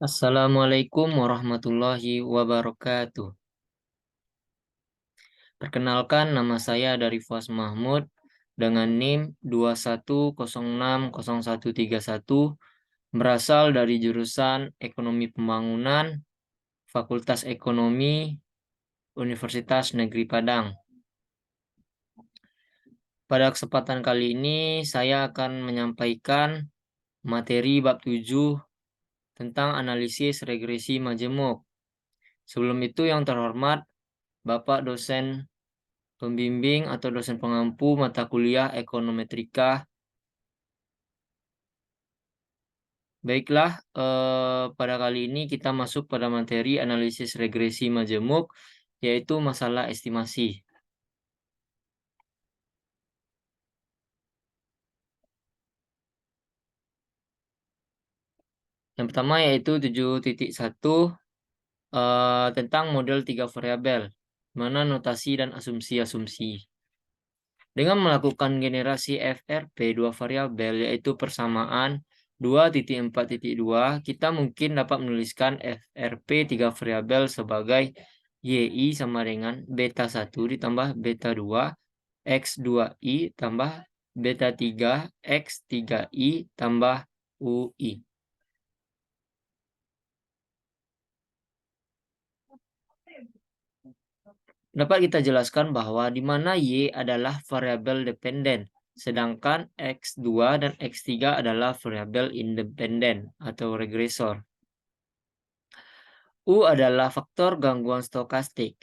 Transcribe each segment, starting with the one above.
Assalamualaikum warahmatullahi wabarakatuh. Perkenalkan, nama saya dari Fuas Mahmud dengan NIM 21060131, berasal dari jurusan Ekonomi Pembangunan, Fakultas Ekonomi, Universitas Negeri Padang. Pada kesempatan kali ini saya akan menyampaikan materi bab 7 tentang analisis regresi majemuk. Sebelum itu yang terhormat Bapak dosen pembimbing atau dosen pengampu mata kuliah ekonometrika. Baiklah, pada kali ini kita masuk pada materi analisis regresi majemuk, yaitu masalah estimasi. Yang pertama yaitu 7.1 tentang model 3 variabel, mana notasi dan asumsi-asumsi. Dengan melakukan generasi FRP 2 variabel, yaitu persamaan 2.4.2, kita mungkin dapat menuliskan FRP 3 variabel sebagai YI sama dengan beta 1 ditambah beta 2 X2I tambah beta 3 X3I tambah UI. Dapat kita jelaskan bahwa di mana Y adalah variabel dependen, sedangkan X2 dan X3 adalah variabel independen atau regresor. U adalah faktor gangguan stokastik,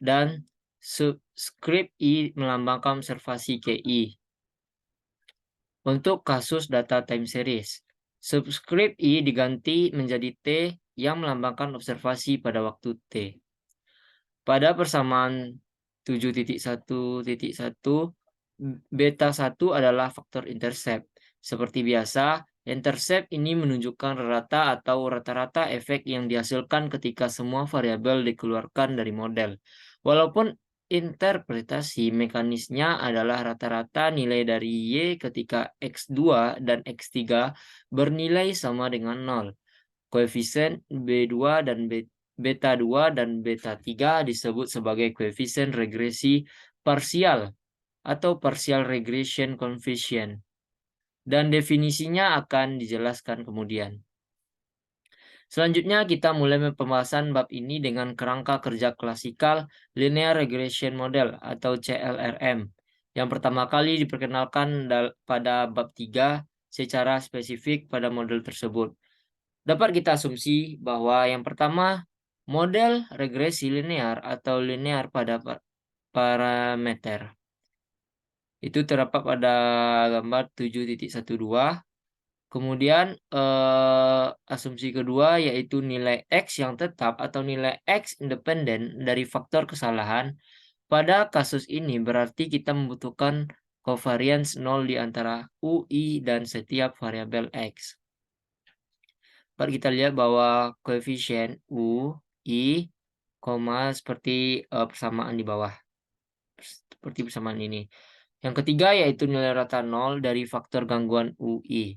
dan subskrip I melambangkan observasi KI. Untuk kasus data time series, subskrip I diganti menjadi T yang melambangkan observasi pada waktu T. Pada persamaan 7.1.1, beta 1 adalah faktor intercept. Seperti biasa, intercept ini menunjukkan rata atau rata-rata efek yang dihasilkan ketika semua variabel dikeluarkan dari model. Walaupun interpretasi mekanisnya adalah rata-rata nilai dari Y ketika X2 dan X3 bernilai sama dengan 0. Koefisien B2 dan beta 2 dan beta 3 disebut sebagai koefisien regresi parsial atau partial regression coefficient, dan definisinya akan dijelaskan kemudian. Selanjutnya kita mulai pembahasan bab ini dengan kerangka kerja klasikal Linear Regression Model atau CLRM, yang pertama kali diperkenalkan pada bab 3 secara spesifik pada model tersebut. Dapat kita asumsi bahwa yang pertama, model regresi linear atau linear pada parameter itu terdapat pada gambar 7.12. Kemudian asumsi kedua yaitu nilai X yang tetap atau nilai X independen dari faktor kesalahan. Pada kasus ini berarti kita membutuhkan covariance 0 di antara UI dan setiap variabel X. Dapat kita lihat bahwa koefisien UI, seperti persamaan di bawah. Seperti persamaan ini. Yang ketiga yaitu nilai rata 0 dari faktor gangguan UI.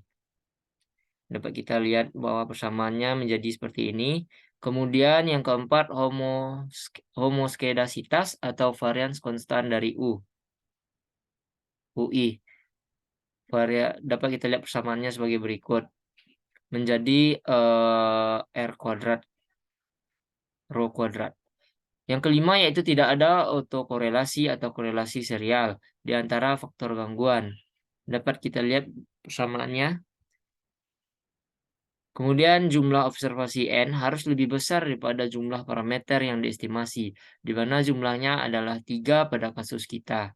Dapat kita lihat bahwa persamaannya menjadi seperti ini. Kemudian yang keempat, homoskedasitas atau varians konstan dari UI. Dapat kita lihat persamaannya sebagai berikut. Menjadi R kuadrat, rho kuadrat. Yang kelima yaitu tidak ada autokorelasi atau korelasi serial di antara faktor gangguan. Dapat kita lihat persamaannya. Kemudian jumlah observasi N harus lebih besar daripada jumlah parameter yang diestimasi, di mana jumlahnya adalah 3 pada kasus kita.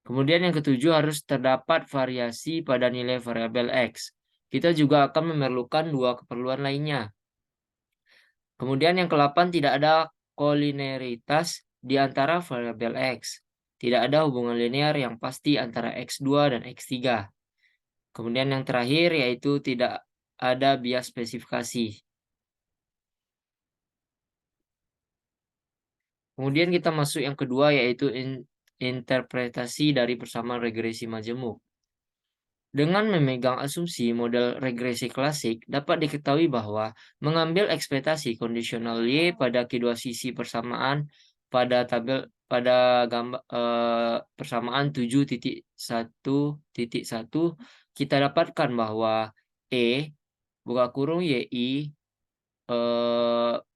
Kemudian yang ketujuh harus terdapat variasi pada nilai variabel X. Kita juga akan memerlukan dua keperluan lainnya. Kemudian yang ke-8 tidak ada kolineritas di antara variabel X. Tidak ada hubungan linear yang pasti antara X2 dan X3. Kemudian yang terakhir yaitu tidak ada bias spesifikasi. Kemudian kita masuk yang kedua yaitu interpretasi dari persamaan regresi majemuk. Dengan memegang asumsi model regresi klasik, dapat diketahui bahwa mengambil ekspektasi kondisional Y pada kedua sisi persamaan pada tabel pada gambar persamaan 7.1.1 kita dapatkan bahwa E buka kurung YI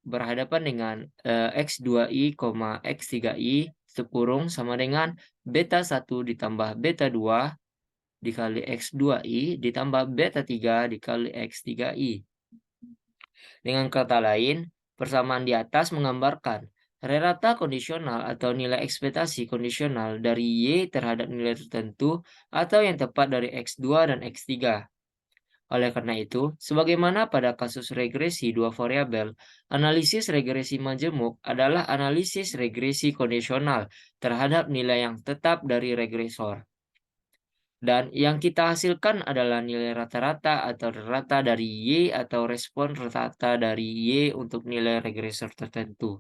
berhadapan dengan X2I, X3I tutup kurung sama dengan beta 1 ditambah beta 2 dikali X2I ditambah beta 3 dikali X3I. Dengan kata lain, persamaan di atas menggambarkan rata kondisional atau nilai ekspektasi kondisional dari Y terhadap nilai tertentu atau yang tepat dari X2 dan X3. Oleh karena itu, sebagaimana pada kasus regresi dua variabel, analisis regresi majemuk adalah analisis regresi kondisional terhadap nilai yang tetap dari regresor. Dan yang kita hasilkan adalah nilai rata-rata atau rata dari Y atau respon rata dari Y untuk nilai regresor tertentu.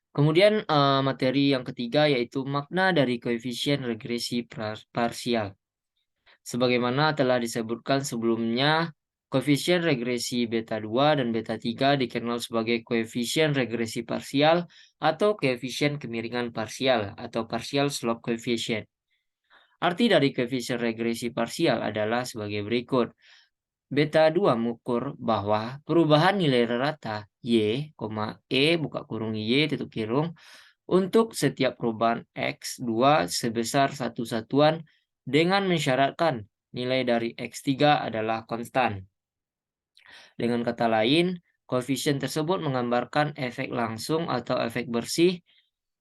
Kemudian materi yang ketiga yaitu makna dari koefisien regresi parsial. Sebagaimana telah disebutkan sebelumnya, koefisien regresi beta 2 dan beta 3 dikenal sebagai koefisien regresi parsial atau koefisien kemiringan parsial atau partial slope coefficient. Arti dari koefisien regresi parsial adalah sebagai berikut. Beta 2 mengukur bahwa perubahan nilai rata Y, E buka kurung Y tutup kurung untuk setiap perubahan X2 sebesar satu satuan dengan mensyaratkan nilai dari X3 adalah konstan. Dengan kata lain, koefisien tersebut menggambarkan efek langsung atau efek bersih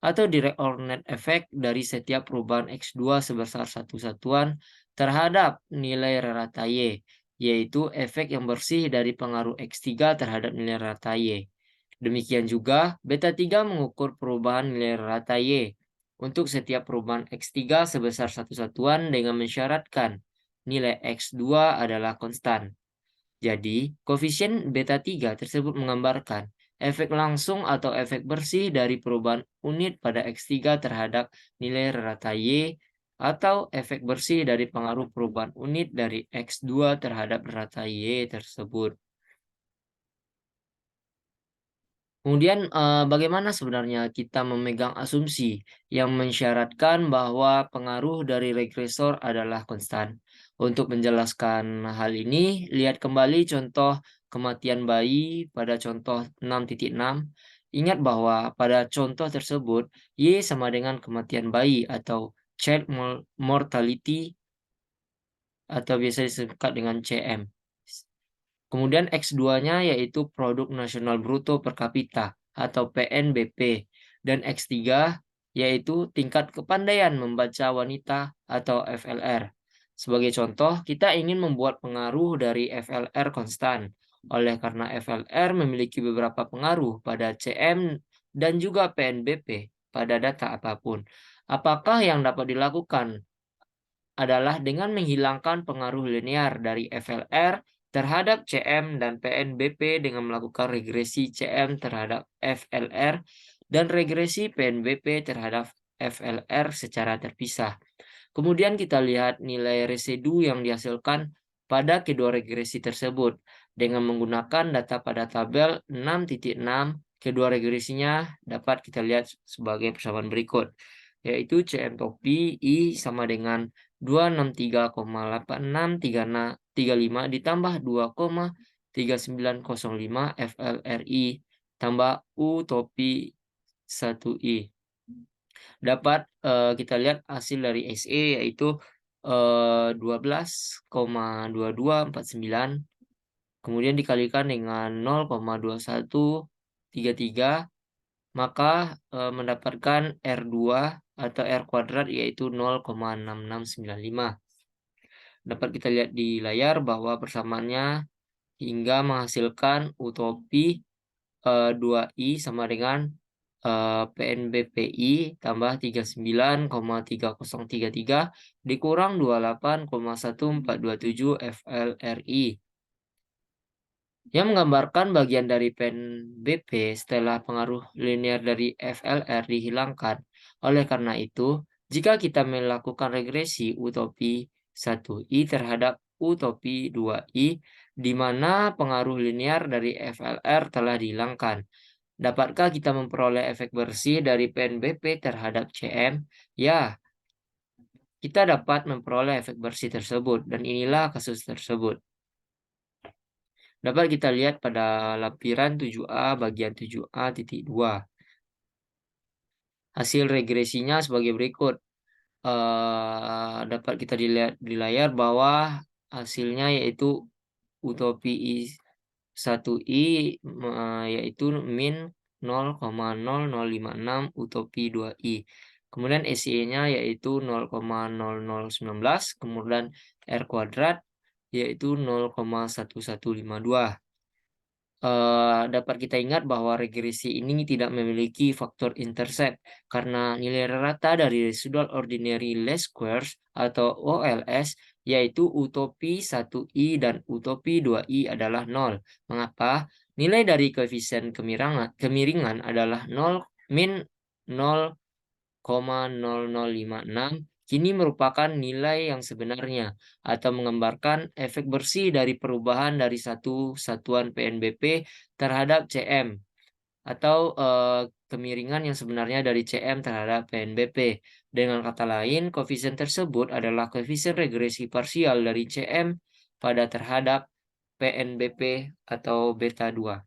atau direct or net effect dari setiap perubahan X2 sebesar satu satuan terhadap nilai rata Y, yaitu efek yang bersih dari pengaruh X3 terhadap nilai rata Y. Demikian juga, beta 3 mengukur perubahan nilai rata Y untuk setiap perubahan X3 sebesar satu satuan dengan mensyaratkan nilai X2 adalah konstan. Jadi, koefisien beta 3 tersebut menggambarkan efek langsung atau efek bersih dari perubahan unit pada X3 terhadap nilai rata Y atau efek bersih dari pengaruh perubahan unit dari X2 terhadap rata Y tersebut. Kemudian, bagaimana sebenarnya kita memegang asumsi yang mensyaratkan bahwa pengaruh dari regresor adalah konstan? Untuk menjelaskan hal ini, lihat kembali contoh kematian bayi pada contoh 6.6. Ingat bahwa pada contoh tersebut, Y sama dengan kematian bayi atau child mortality atau biasa disingkat dengan CM. Kemudian X2-nya yaitu produk nasional bruto per kapita atau PNBP dan X3 yaitu tingkat kepandaian membaca wanita atau FLR. Sebagai contoh, kita ingin membuat pengaruh dari FLR konstan. Oleh karena FLR memiliki beberapa pengaruh pada CM dan juga PNBP pada data apapun. Apakah yang dapat dilakukan adalah dengan menghilangkan pengaruh linear dari FLR terhadap CM dan PNBP dengan melakukan regresi CM terhadap FLR dan regresi PNBP terhadap FLR secara terpisah. Kemudian kita lihat nilai residu yang dihasilkan pada kedua regresi tersebut. Dengan menggunakan data pada tabel 6.6, kedua regresinya dapat kita lihat sebagai persamaan berikut, yaitu CM topi I sama dengan 263,8635 ditambah 2,3905 FLRI tambah U topi 1I. Dapat kita lihat hasil dari SE yaitu 12,2249 kemudian dikalikan dengan 0,2133 maka mendapatkan R2 atau R kuadrat yaitu 0,6695. Dapat kita lihat di layar bahwa persamaannya hingga menghasilkan utopi 2I sama dengan PNBPI tambah 39,3033 dikurang 28,1427 FLRI. Yang menggambarkan bagian dari PNBP setelah pengaruh linear dari FLR dihilangkan. Oleh karena itu, Jika kita melakukan regresi utopi 1i terhadap utopi 2i, di mana pengaruh linear dari FLR telah dihilangkan. Dapatkah kita memperoleh efek bersih dari PNBP terhadap CM? Ya, kita dapat memperoleh efek bersih tersebut, dan inilah kasus tersebut. Dapat kita lihat pada lampiran 7A bagian 7A titik 2. Hasil regresinya sebagai berikut. Dapat kita dilihat di layar bahwa hasilnya yaitu utopi I1i yaitu min 0,0056 utopi 2i. Kemudian SE-nya yaitu 0,0019, kemudian R kuadrat yaitu 0,1152. Dapat kita ingat bahwa regresi ini tidak memiliki faktor intercept karena nilai rata dari residual ordinary least squares atau OLS yaitu utopi 1i dan utopi 2i adalah 0. Mengapa? Nilai dari koefisien kemiringan adalah 0 min 0,0056 kini merupakan nilai yang sebenarnya atau menggambarkan efek bersih dari perubahan dari satu satuan PNBP terhadap CM atau kemiringan yang sebenarnya dari CM terhadap PNBP. Dengan kata lain, koefisien tersebut adalah koefisien regresi parsial dari CM pada terhadap PNBP atau beta 2.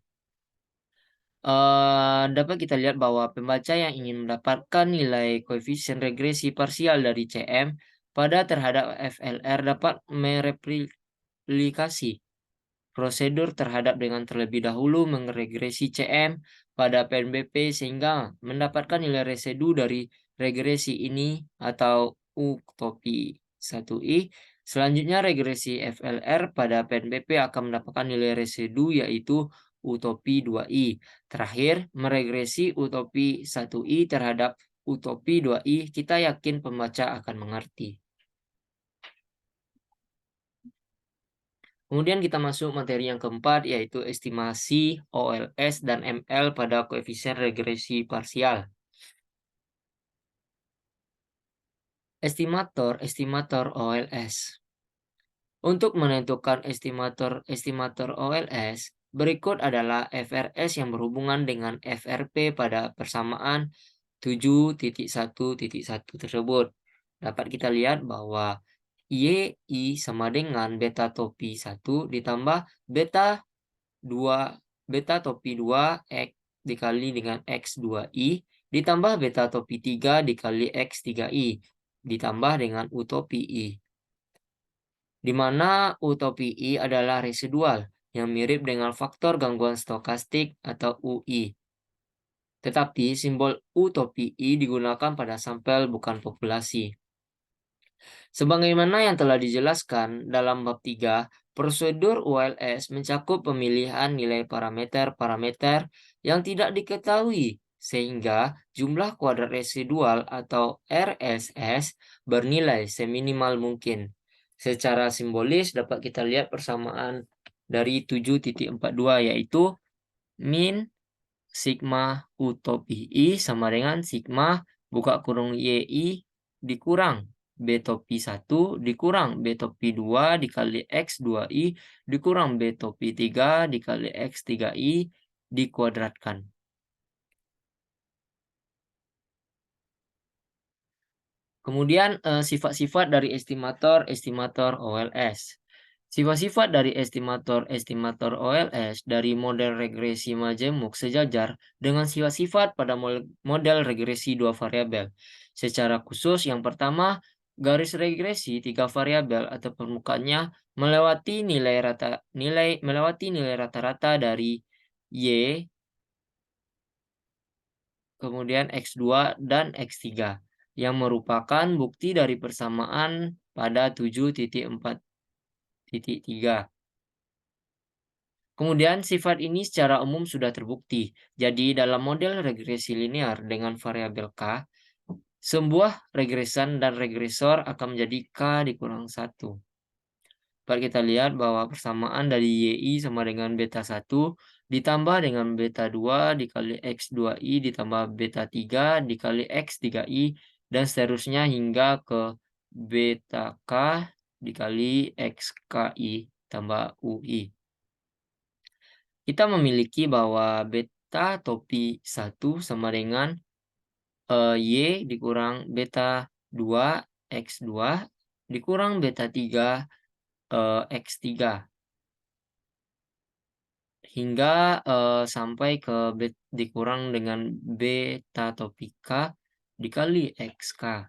Dapat kita lihat bahwa pembaca yang ingin mendapatkan nilai koefisien regresi parsial dari CM pada terhadap FLR dapat mereplikasi prosedur terhadap dengan terlebih dahulu meregresi CM pada PNBP sehingga mendapatkan nilai residu dari regresi ini atau utopi 1i. Selanjutnya regresi FLR pada PNBP akan mendapatkan nilai residu yaitu utopi 2i. Terakhir, meregresi utopi 1i terhadap utopi 2i, kita yakin pembaca akan mengerti. Kemudian kita masuk materi yang keempat, yaitu estimasi OLS dan ML pada koefisien regresi parsial. Estimator OLS. Untuk menentukan estimator OLS, berikut adalah FRS yang berhubungan dengan FRP pada persamaan 7.1.1 tersebut. Dapat kita lihat bahwa YI sama dengan beta topi 1 ditambah beta 2 beta topi 2 X dikali dengan X2I ditambah beta topi 3 dikali X3I ditambah dengan utopi I, di mana utopi I adalah residual yang mirip dengan faktor gangguan stokastik atau UI. Tetapi simbol utopi I digunakan pada sampel bukan populasi. Sebagaimana yang telah dijelaskan dalam bab 3, prosedur ULS mencakup pemilihan nilai parameter-parameter yang tidak diketahui sehingga jumlah kuadrat residual atau RSS bernilai seminimal mungkin. Secara simbolis dapat kita lihat persamaan dari 7.42 yaitu min sigma utopi I sama dengan sigma buka kurung YI dikurang B topi 1 dikurang B topi 2 dikali X2I dikurang B topi 3 dikali X3I dikuadratkan. Kemudian sifat-sifat dari estimator OLS. Sifat-sifat dari estimator OLS dari model regresi majemuk sejajar dengan sifat-sifat pada model regresi dua variabel. Secara khusus, yang pertama, garis regresi tiga variabel atau permukaannya melewati nilai rata-rata dari Y, kemudian X2 dan X3 yang merupakan bukti dari persamaan pada 7.4.3. Kemudian sifat ini secara umum sudah terbukti. Jadi dalam model regresi linear dengan variabel K, sebuah regresan dan regresor akan menjadi K dikurang 1. Dapat kita lihat bahwa persamaan dari YI sama dengan beta 1 ditambah dengan beta 2 dikali X2I ditambah beta 3 dikali X3I dan seterusnya hingga ke beta K dikali XKI tambah UI. Kita memiliki bahwa beta topi 1 sama dengan Y dikurang beta 2 X2 dikurang beta 3 X3 hingga sampai ke dikurang dengan beta topi K dikali XK.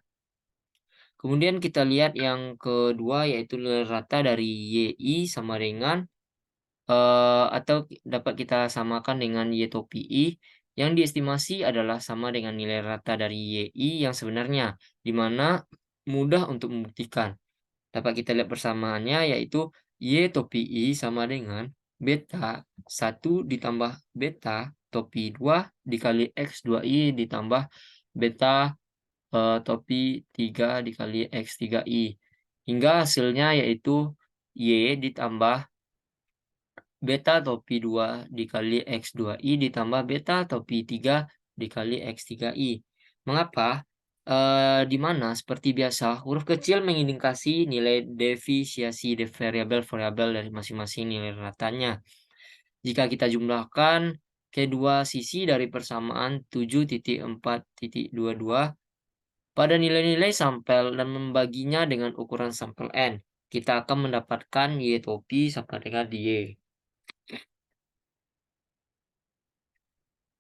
Kemudian kita lihat yang kedua yaitu nilai rata dari YI sama dengan atau dapat kita samakan dengan Y topi I yang diestimasi adalah sama dengan nilai rata dari YI yang sebenarnya, di mana mudah untuk membuktikan. Dapat kita lihat persamaannya yaitu Y topi I sama dengan beta 1 ditambah beta topi 2 dikali X2I ditambah beta topi 3 dikali X3I. Hingga hasilnya yaitu Y ditambah beta topi 2 dikali X2I ditambah beta topi 3 dikali X3I. Mengapa? Di mana seperti biasa huruf kecil mengindikasi nilai defisiasi variabel-variabel dari masing-masing nilai ratanya. Jika kita jumlahkan kedua sisi dari persamaan 7.4.22 pada nilai-nilai sampel dan membaginya dengan ukuran sampel N, kita akan mendapatkan Y topi sama dengan Y.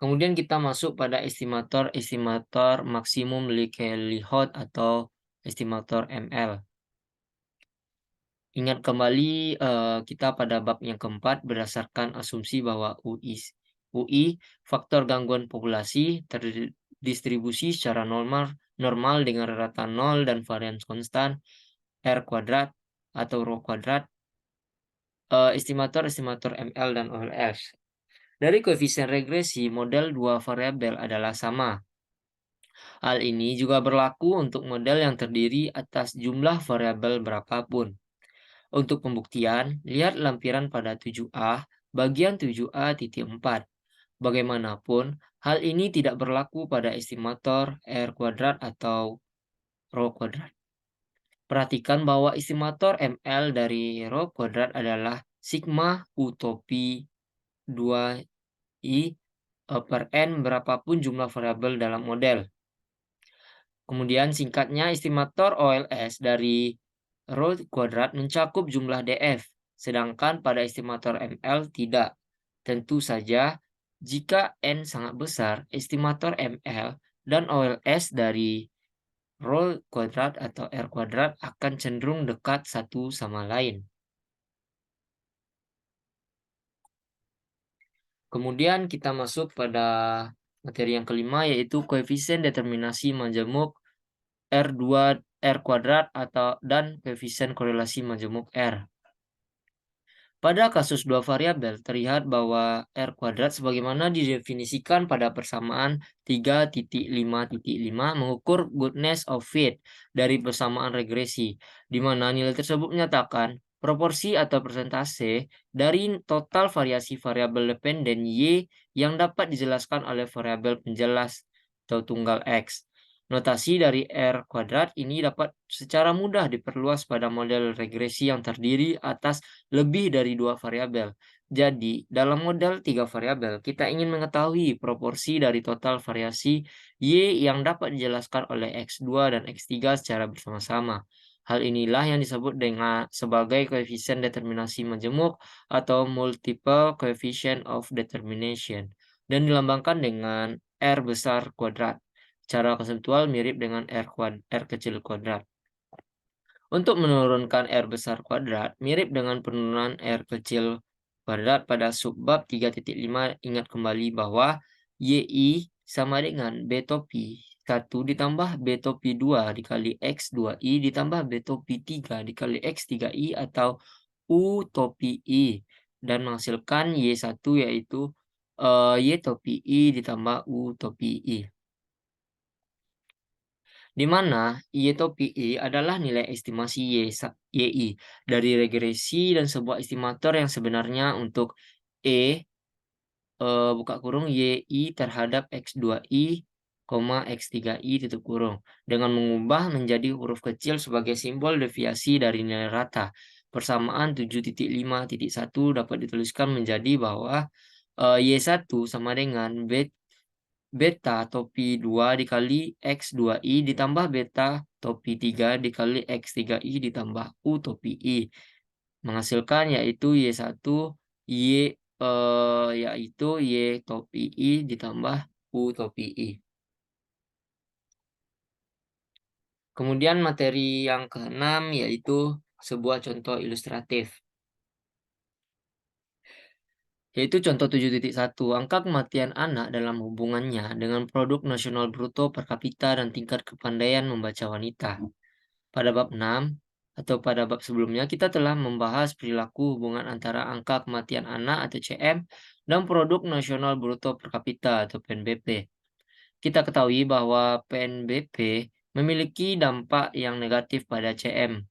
Kemudian kita masuk pada estimator maksimum Likelihood atau estimator ML. Ingat kembali kita pada bab yang keempat berdasarkan asumsi bahwa UI faktor gangguan populasi terdistribusi secara normal dengan rata 0 dan varian konstan R kuadrat atau rho kuadrat, estimator ML dan OLS. Dari koefisien regresi, model dua variabel adalah sama. Hal ini juga berlaku untuk model yang terdiri atas jumlah variabel berapapun. Untuk pembuktian, lihat lampiran pada 7A, bagian 7A.4. Bagaimanapun, hal ini tidak berlaku pada estimator R kuadrat atau rho kuadrat. Perhatikan bahwa estimator ML dari rho kuadrat adalah sigma utopi 2I per N berapapun jumlah variabel dalam model. Kemudian singkatnya estimator OLS dari rho kuadrat mencakup jumlah DF, sedangkan pada estimator ML tidak. Tentu saja, jika N sangat besar, estimator ML dan OLS dari rho kuadrat atau R kuadrat akan cenderung dekat satu sama lain. Kemudian kita masuk pada materi yang kelima yaitu koefisien determinasi majemuk R2 R kuadrat atau dan koefisien korelasi majemuk R. Pada kasus dua variabel terlihat bahwa R kuadrat sebagaimana didefinisikan pada persamaan 3.5.5 mengukur goodness of fit dari persamaan regresi, di mana nilai tersebut menyatakan proporsi atau persentase dari total variasi variabel dependen Y yang dapat dijelaskan oleh variabel penjelas atau tunggal X. Notasi dari R kuadrat ini dapat secara mudah diperluas pada model regresi yang terdiri atas lebih dari dua variabel. Jadi, dalam model tiga variabel, kita ingin mengetahui proporsi dari total variasi Y yang dapat dijelaskan oleh X2 dan X3 secara bersama-sama. Hal inilah yang disebut dengan sebagai koefisien determinasi majemuk atau multiple coefficient of determination dan dilambangkan dengan R besar kuadrat. Secara konseptual mirip dengan R kecil kuadrat. Untuk menurunkan R besar kuadrat, mirip dengan penurunan R kecil kuadrat pada subbab 3.5, ingat kembali bahwa YI sama dengan B topi 1 ditambah B topi 2 dikali X2I ditambah B topi 3 dikali X3I atau U topi I dan menghasilkan Y1 yaitu Y topi I ditambah U topi I. Di mana Y topi I adalah nilai estimasi YI dari regresi dan sebuah estimator yang sebenarnya untuk buka kurung YI terhadap X2I, X3I tutup kurung dengan mengubah menjadi huruf kecil sebagai simbol deviasi dari nilai rata. Persamaan 7.5.1 dapat dituliskan menjadi bahwa Y1 sama dengan beta topi 2 dikali X2I ditambah beta topi 3 dikali X3I ditambah U topi I. Menghasilkan yaitu Y topi I ditambah U topi I. Kemudian materi yang keenam yaitu sebuah contoh ilustratif. Yaitu contoh 7.1, angka kematian anak dalam hubungannya dengan produk nasional bruto per kapita dan tingkat kepandaian membaca wanita. Pada bab 6 atau pada bab sebelumnya kita telah membahas perilaku hubungan antara angka kematian anak atau CM dan produk nasional bruto per kapita atau PNBP. Kita ketahui bahwa PNBP memiliki dampak yang negatif pada CM.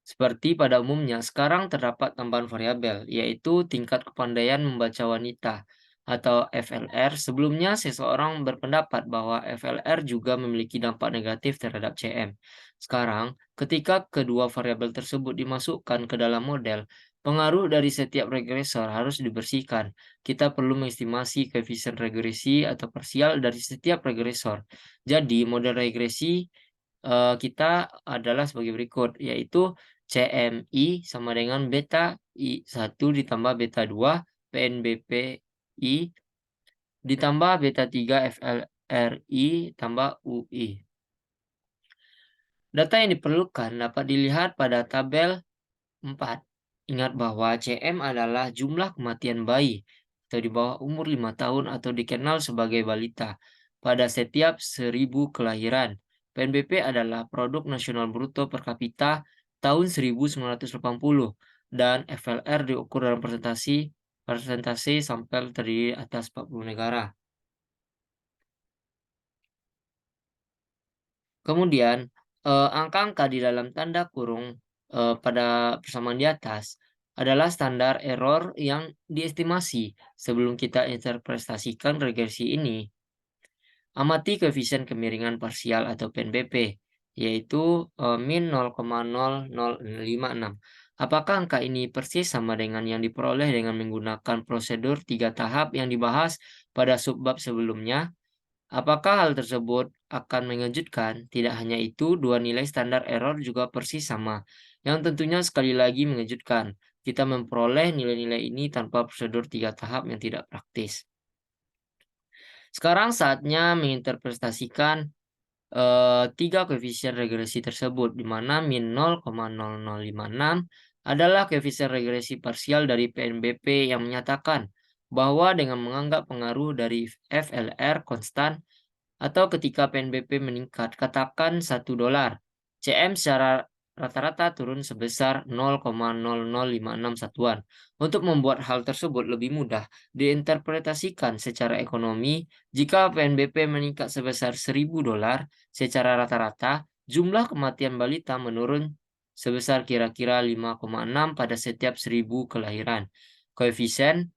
Seperti pada umumnya, sekarang terdapat tambahan variabel, yaitu tingkat kepandaian membaca wanita atau FLR. Sebelumnya, seseorang berpendapat bahwa FLR juga memiliki dampak negatif terhadap CM. Sekarang, ketika kedua variabel tersebut dimasukkan ke dalam model, pengaruh dari setiap regresor harus dibersihkan. Kita perlu mengestimasi koefisien regresi atau parsial dari setiap regresor. Jadi, model regresi kita adalah sebagai berikut, yaitu CMI sama dengan beta I1 ditambah beta 2 PNBPI ditambah beta 3 FLRI tambah UI. Data yang diperlukan dapat dilihat pada tabel 4. Ingat bahwa CM adalah jumlah kematian bayi atau di bawah umur 5 tahun atau dikenal sebagai balita pada setiap 1000 kelahiran. PNBP adalah produk nasional bruto per kapita tahun 1980 dan FLR diukur dalam persentase sampel terdiri atas 40 negara. Kemudian, angka-angka di dalam tanda kurung, pada persamaan di atas adalah standar error yang diestimasi sebelum kita interpretasikan regresi ini. Amati koefisien kemiringan parsial atau PNBP, yaitu, min 0,0056. Apakah angka ini persis sama dengan yang diperoleh dengan menggunakan prosedur 3 tahap yang dibahas pada subbab sebelumnya? Apakah hal tersebut akan mengejutkan? Tidak hanya itu, dua nilai standar error juga persis sama, yang tentunya sekali lagi mengejutkan. Kita memperoleh nilai-nilai ini tanpa prosedur 3 tahap yang tidak praktis. Sekarang saatnya menginterpretasikan tiga koefisien regresi tersebut, di mana min 0,0056 adalah koefisien regresi parsial dari PNBP yang menyatakan bahwa dengan menganggap pengaruh dari FLR konstan atau ketika PNBP meningkat, katakan $1, CM secara rata-rata turun sebesar 0,0056 satuan. Untuk membuat hal tersebut lebih mudah diinterpretasikan secara ekonomi, jika PNBP meningkat sebesar $1.000 secara rata-rata, jumlah kematian balita menurun sebesar kira-kira 5,6 pada setiap 1000 kelahiran. Koefisien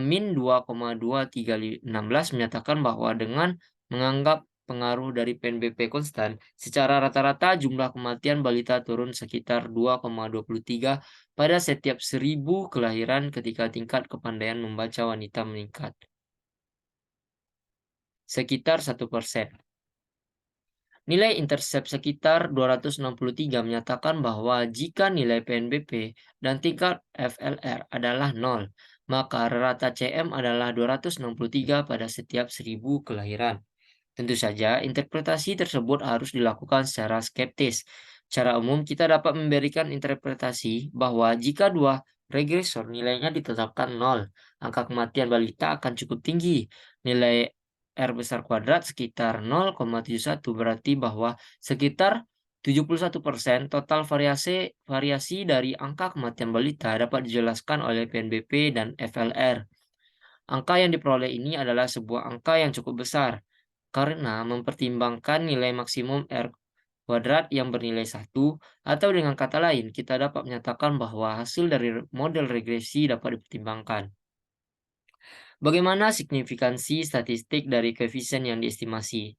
min 2,2316 menyatakan bahwa dengan menganggap pengaruh dari PNBP konstan, secara rata-rata jumlah kematian balita turun sekitar 2,23 pada setiap 1000 kelahiran ketika tingkat kepandaian membaca wanita meningkat. Sekitar 1%. Nilai intercept sekitar 263 menyatakan bahwa jika nilai PNBP dan tingkat FLR adalah 0, maka rata CM adalah 263 pada setiap 1000 kelahiran. Tentu saja, interpretasi tersebut harus dilakukan secara skeptis. Secara umum, kita dapat memberikan interpretasi bahwa jika dua regresor nilainya ditetapkan 0, angka kematian balita akan cukup tinggi. Nilai R besar kuadrat sekitar 0,71 berarti bahwa sekitar 71% total variasi dari angka kematian balita dapat dijelaskan oleh PNBP dan FLR. Angka yang diperoleh ini adalah sebuah angka yang cukup besar, karena mempertimbangkan nilai maksimum R kuadrat yang bernilai 1, atau dengan kata lain, kita dapat menyatakan bahwa hasil dari model regresi dapat dipertimbangkan. Bagaimana signifikansi statistik dari koefisien yang diestimasi?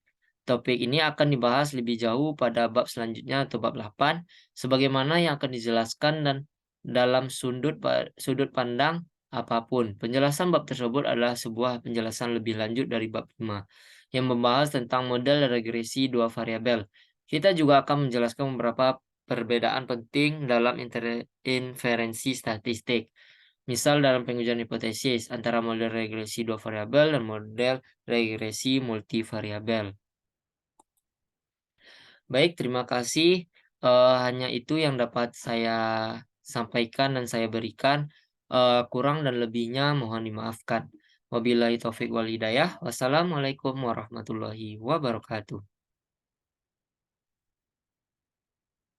Topik ini akan dibahas lebih jauh pada bab selanjutnya atau bab 8, sebagaimana yang akan dijelaskan dan dalam sudut pandang apapun. Penjelasan bab tersebut adalah sebuah penjelasan lebih lanjut dari bab 5 yang membahas tentang model regresi dua variabel. Kita juga akan menjelaskan beberapa perbedaan penting dalam inferensi statistik. Misal dalam pengujian hipotesis antara model regresi dua variabel dan model regresi multivariabel. Baik, terima kasih. Hanya itu yang dapat saya sampaikan dan saya berikan. Kurang dan lebihnya mohon dimaafkan. Wabillahi taufik wal hidayah. Wassalamualaikum warahmatullahi wabarakatuh.